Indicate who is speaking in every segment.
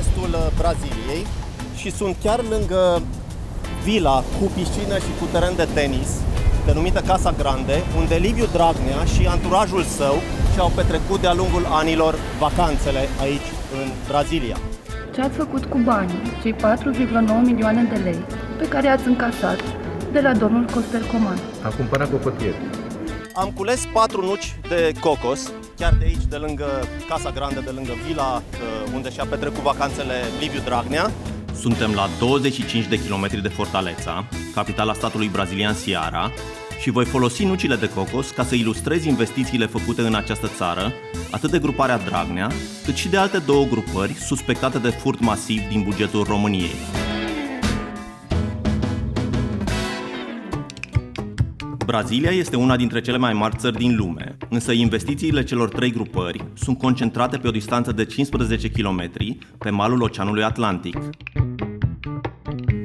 Speaker 1: estul Braziliei și sunt chiar lângă vila cu piscină și cu teren de tenis, denumită Casa Grande, unde Liviu Dragnea și anturajul său și-au petrecut de-a lungul anilor vacanțele aici, în Brazilia.
Speaker 2: Ce ați făcut cu banii, cei 4,9 milioane de lei pe care i-ați încasat de la domnul Costel Coman?
Speaker 3: Am cumpărat cocotieri.
Speaker 1: Am cules 4 nuci de cocos, chiar de aici, de lângă Casa Grande, de lângă vila unde și-a petrecut vacanțele Liviu Dragnea.
Speaker 4: Suntem la 25 de kilometri de Fortaleza, capitala statului brazilian Ceará, și voi folosi nucile de cocos ca să ilustrez investițiile făcute în această țară, atât de gruparea Dragnea, cât și de alte două grupări suspectate de furt masiv din bugetul României. Brazilia este una dintre cele mai mari țări din lume, însă investițiile celor trei grupări sunt concentrate pe o distanță de 15 km pe malul Oceanului Atlantic.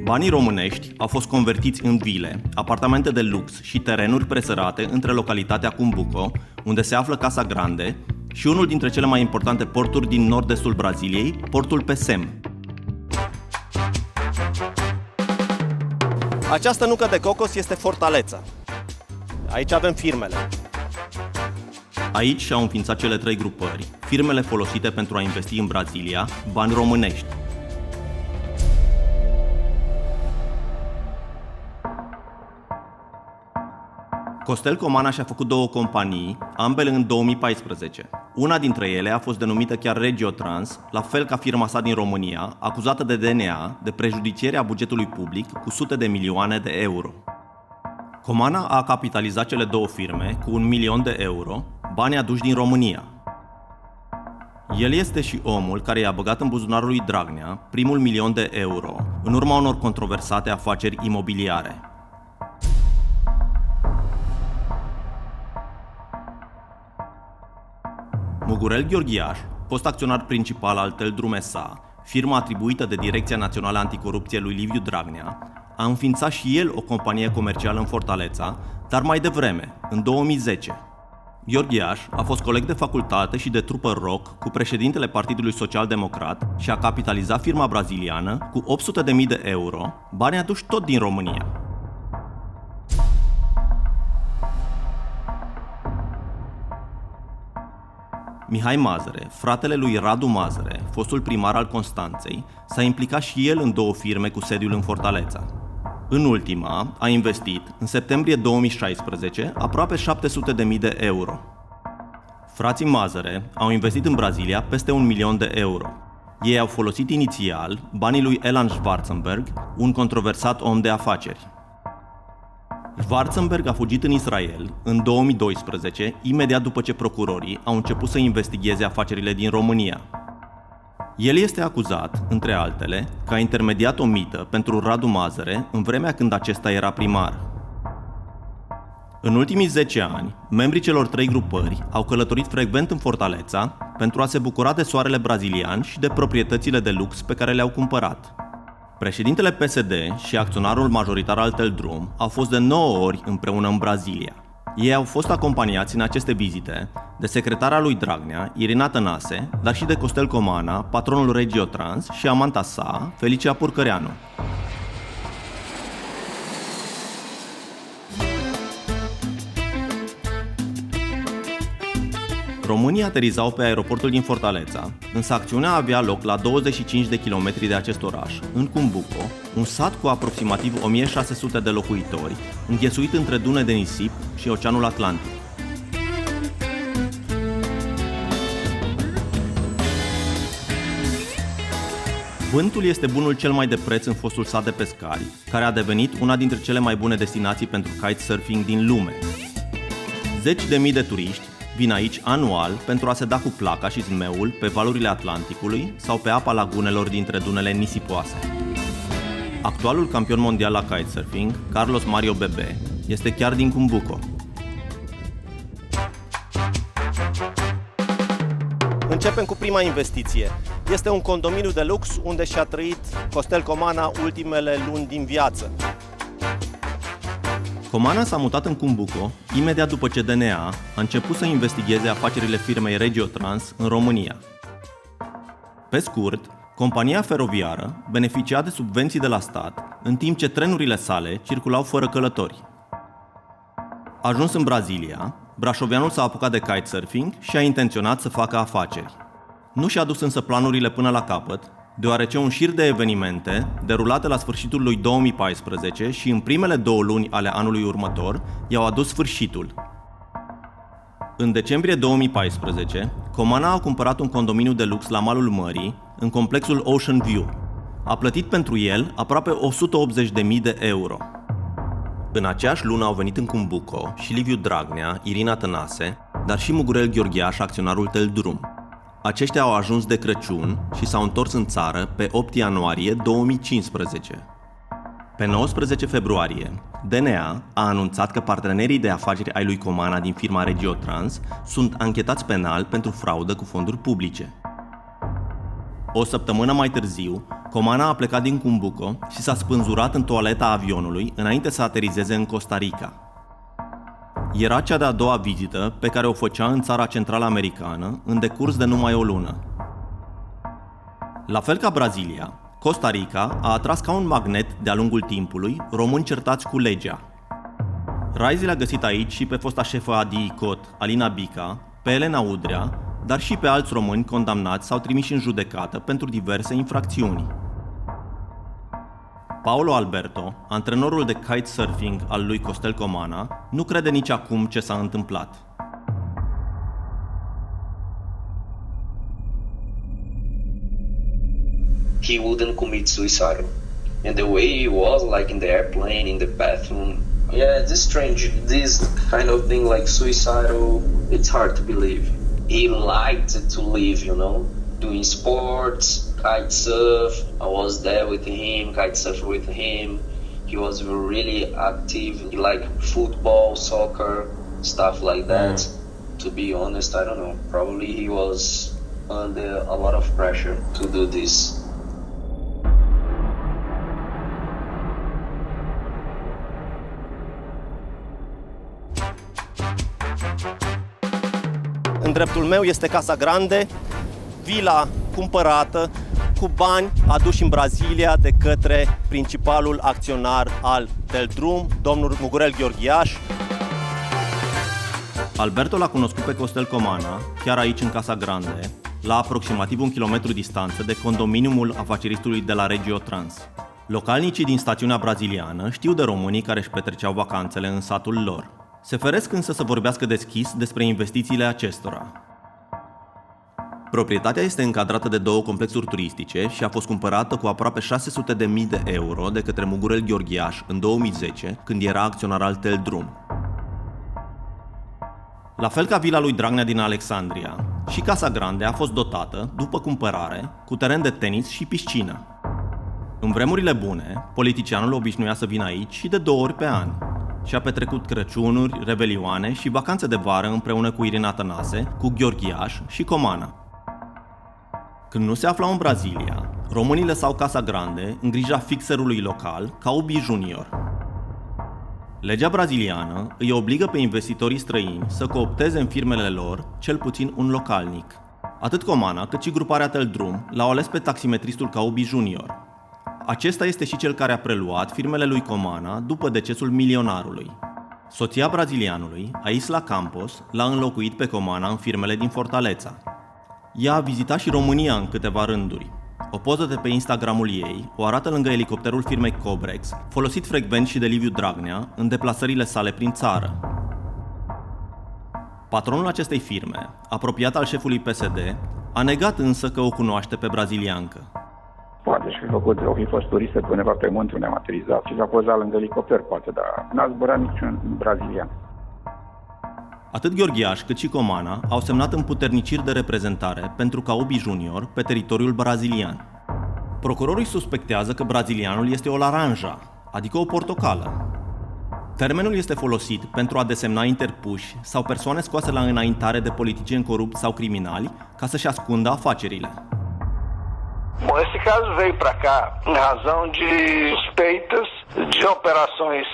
Speaker 4: Banii românești au fost convertiți în vile, apartamente de lux și terenuri presărate între localitatea Cumbuco, unde se află Casa Grande, și unul dintre cele mai importante porturi din nord-estul Braziliei, portul Pecém.
Speaker 1: Această nucă de cocos este Fortaleza. Aici avem firmele.
Speaker 4: Aici și-au înființat cele trei grupări, firmele folosite pentru a investi în Brazilia, bani românești. Costel Coman și-a făcut două companii, ambele în 2014. Una dintre ele a fost denumită chiar Regiotrans, la fel ca firma sa din România, acuzată de DNA de prejudicierea bugetului public cu sute de milioane de euro. Comana a capitalizat cele două firme cu 1 milion de euro, bani aduși din România. El este și omul care i-a băgat în buzunarul lui Dragnea primul 1 milion de euro, în urma unor controversate afaceri imobiliare. Mugurel Gheorghiaș, fost acționar principal al Teldrum S.A., firma atribuită de Direcția Națională Anticorupție lui Liviu Dragnea, a înființat și el o companie comercială în Fortaleza, dar mai devreme, în 2010. Gheorghiaș a fost coleg de facultate și de trupă rock cu președintele Partidului Social Democrat și a capitalizat firma braziliană cu 800.000 de euro, bani aduși tot din România. Mihai Mazăre, fratele lui Radu Mazăre, fostul primar al Constanței, s-a implicat și el în două firme cu sediul în Fortaleza. În ultima, a investit, în septembrie 2016, aproape 700.000 de euro. Frații Mazăre au investit în Brazilia peste 1 milion de euro. Ei au folosit inițial banii lui Alan Schwarzenberg, un controversat om de afaceri. Schwarzenberg a fugit în Israel în 2012, imediat după ce procurorii au început să investigheze afacerile din România. El este acuzat, între altele, că a intermediat o mită pentru Radu Mazăre în vremea când acesta era primar. În ultimii 10 ani, membrii celor trei grupări au călătorit frecvent în Fortaleza pentru a se bucura de soarele brazilian și de proprietățile de lux pe care le-au cumpărat. Președintele PSD și acționarul majoritar al Teldrum au fost de 9 ori împreună în Brazilia. Ei au fost acompaniați în aceste vizite de secretara lui Dragnea, Irina Tănase, dar și de Costel Comana, patronul Regiotrans, și amanta sa, Felicia Purcăreanu. Românii aterizau pe aeroportul din Fortaleza, însă acțiunea avea loc la 25 de kilometri de acest oraș, în Cumbuco, un sat cu aproximativ 1600 de locuitori, înghesuit între dune de nisip și Oceanul Atlantic. Vântul este bunul cel mai de preț în fostul sat de pescari, care a devenit una dintre cele mai bune destinații pentru kitesurfing din lume. Zeci de mii de turiști vin aici anual pentru a se da cu placa și zmeul pe valurile Atlanticului sau pe apa lagunelor dintre dunele nisipoase. Actualul campion mondial la kitesurfing, Carlos Mario Bebe, este chiar din Cumbuco.
Speaker 1: Începem cu prima investiție. Este un condominiu de lux unde și-a trăit Costel Comana ultimele luni din viață.
Speaker 4: Comana s-a mutat în Cumbuco imediat după ce DNA a început să investigheze afacerile firmei Regiotrans în România. Pe scurt, Compania feroviară beneficia de subvenții de la stat, în timp ce trenurile sale circulau fără călători. Ajuns în Brazilia, brașoveanul s-a apucat de kitesurfing și a intenționat să facă afaceri. Nu și-a dus însă planurile până la capăt, deoarece un șir de evenimente, derulate la sfârșitul lui 2014 și în primele 2 luni ale anului următor, i-au adus sfârșitul. În decembrie 2014, Comana a cumpărat un condominiu de lux la malul mării, în complexul Ocean View. A plătit pentru el aproape 180.000 de euro. În aceeași lună au venit în Cumbuco și Liviu Dragnea, Irina Tănase, dar și Mugurel Gheorghiaș, acționarul Teldrum. Aceștia au ajuns de Crăciun și s-au întors în țară pe 8 ianuarie 2015. Pe 19 februarie, DNA a anunțat că partenerii de afaceri ai lui Comana din firma Regiotrans sunt anchetați penal pentru fraudă cu fonduri publice. O săptămână mai târziu, Comana a plecat din Cumbuco și s-a spânzurat în toaleta avionului înainte să aterizeze în Costa Rica. Era cea de-a doua vizită pe care o făcea în țara centrală americană în decurs de numai o lună. La fel ca Brazilia, Costa Rica a atras ca un magnet de-a lungul timpului români certați cu legea. Raizi le-a găsit aici și pe fosta șefă a DICOT, Alina Bica, pe Elena Udrea, dar și pe alți români condamnați sau trimiși în judecată pentru diverse infracțiuni. Paolo Alberto, antrenorul de kitesurfing al lui Costel Comana, nu crede nici acum ce s-a întâmplat.
Speaker 3: He wouldn't commit suicide. And the way he was, like in the airplane, in the bathroom, yeah, this strange, this kind of thing like suicidal, it's hard to believe. He liked to live, you know, doing sports, kite surf. I was there with him, kite surf with him. He was really active, like football, soccer, stuff like that. To be honest, I don't know. Probably he was under a lot of pressure to do this.
Speaker 1: În dreptul meu este Casa Grande, vila cumpărată cu bani aduși în Brazilia de către principalul acționar al Teldrum, domnul Mugurel Gheorghiaș.
Speaker 4: Alberto l-a cunoscut pe Costel Comana, chiar aici în Casa Grande, la aproximativ 1 kilometru distanță de condominiumul afaceristului de la Regiotrans. Localnicii din stațiunea braziliană știu de românii care își petreceau vacanțele în satul lor. Se feresc însă să vorbească deschis despre investițiile acestora. Proprietatea este încadrată de 2 complexuri turistice și a fost cumpărată cu aproape 600.000 de euro de către Mugurel Gheorghiaș în 2010, când era acționar al Teldrum. La fel ca vila lui Dragnea din Alexandria, și Casa Grande a fost dotată, după cumpărare, cu teren de tenis și piscină. În vremurile bune, politicianul obișnuia să vină aici și de 2 ori pe an și a petrecut Crăciunuri, revelioane și vacanțe de vară împreună cu Irina Tănase, cu Gheorghiaș și Comana. Când nu se aflau în Brazilia, românii lăsau Casa Grande în grija fixerului local, Caubi Junior. Legea braziliană îi obligă pe investitorii străini să coopteze în firmele lor cel puțin un localnic. Atât Comana cât și gruparea Teldrum l-au ales pe taximetristul Caubi Junior. Acesta este și cel care a preluat firmele lui Comana după decesul milionarului. Soția brazilianului, Aisla Campos, l-a înlocuit pe Comana în firmele din Fortaleza. Ea a vizitat și România în câteva rânduri. O poză de pe Instagramul ei o arată lângă elicopterul firmei Cobrex, folosit frecvent și de Liviu Dragnea în deplasările sale prin țară. Patronul acestei firme, apropiat al șefului PSD, a negat însă că o cunoaște pe braziliancă.
Speaker 5: Poate și o fi fost turistă pe undeva pe munte unde am aterizat și s-a pozat lângă elicopter, poate, dar n-a zburat niciun brazilian.
Speaker 4: Atât Gheorghiaș cât și Comana au semnat împuterniciri de reprezentare pentru Caubi Junior pe teritoriul brazilian. Procurorii suspectează că brazilianul este o laranja, adică o portocală. Termenul este folosit pentru a desemna interpuși sau persoane scoase la înaintare de politicieni corupți sau criminali ca să-și ascundă afacerile.
Speaker 6: Bom, esse caso veio para cá em razão de suspeitas de operações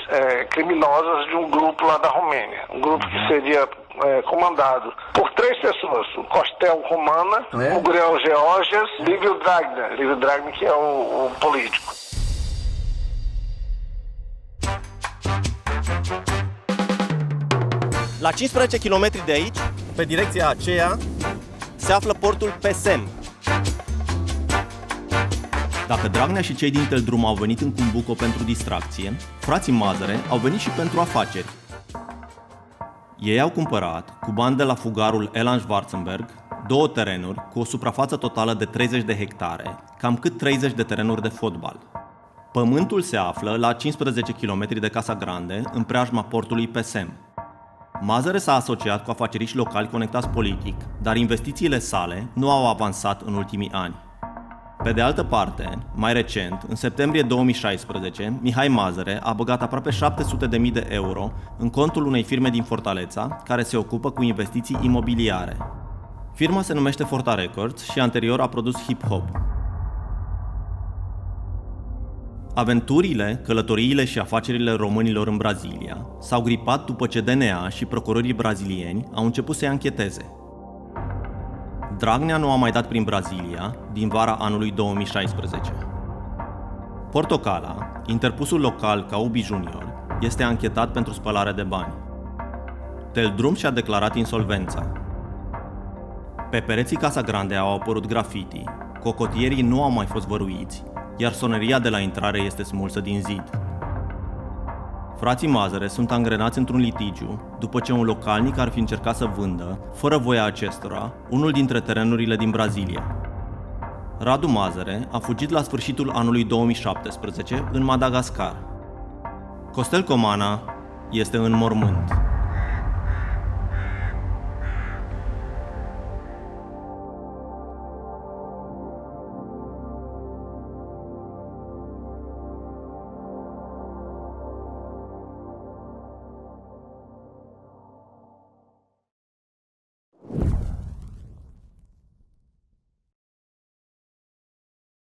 Speaker 6: criminosas de um grupo lá da Romênia. Um grupo que seria comandado por 3 pessoas, o Costel Romana, o Guriel Georgias, Lívio Dragna, que é o político.
Speaker 1: La 15 km de aici, pe direcția aceea, se află portul Pesem.
Speaker 4: Dacă Dragnea și cei din Teldrum au venit în Cumbuco pentru distracție, frații Mazăre au venit și pentru afaceri. Ei au cumpărat, cu bani de la fugarul Elan Schwarzenberg, 2 terenuri cu o suprafață totală de 30 de hectare, cam cât 30 de terenuri de fotbal. Pământul se află la 15 km de Casa Grande, în preajma portului Pesem. Mazăre s-a asociat cu afaceriști locali conectați politic, dar investițiile sale nu au avansat în ultimii ani. Pe de altă parte, mai recent, în septembrie 2016, Mihai Mazăre a băgat aproape 700.000 de euro în contul unei firme din Fortaleza, care se ocupă cu investiții imobiliare. Firma se numește Forta Records și anterior a produs hip-hop. Aventurile, călătoriile și afacerile românilor în Brazilia s-au gripat după ce DNA și procurorii brazilieni au început să-i ancheteze. Dragnea nu a mai dat prin Brazilia din vara anului 2016. Portocala, interpusul local Caubi Junior, este anchetat pentru spălare de bani. Teldrum și-a declarat insolvența. Pe pereții Casa Grande au apărut grafiti, cocotierii nu au mai fost văruiți, iar soneria de la intrare este smulsă din zid. Frații Mazăre sunt angrenați într-un litigiu după ce un localnic ar fi încercat să vândă, fără voia acestora, unul dintre terenurile din Brazilia. Radu Mazăre a fugit la sfârșitul anului 2017 în Madagascar. Costel Comana este în mormânt.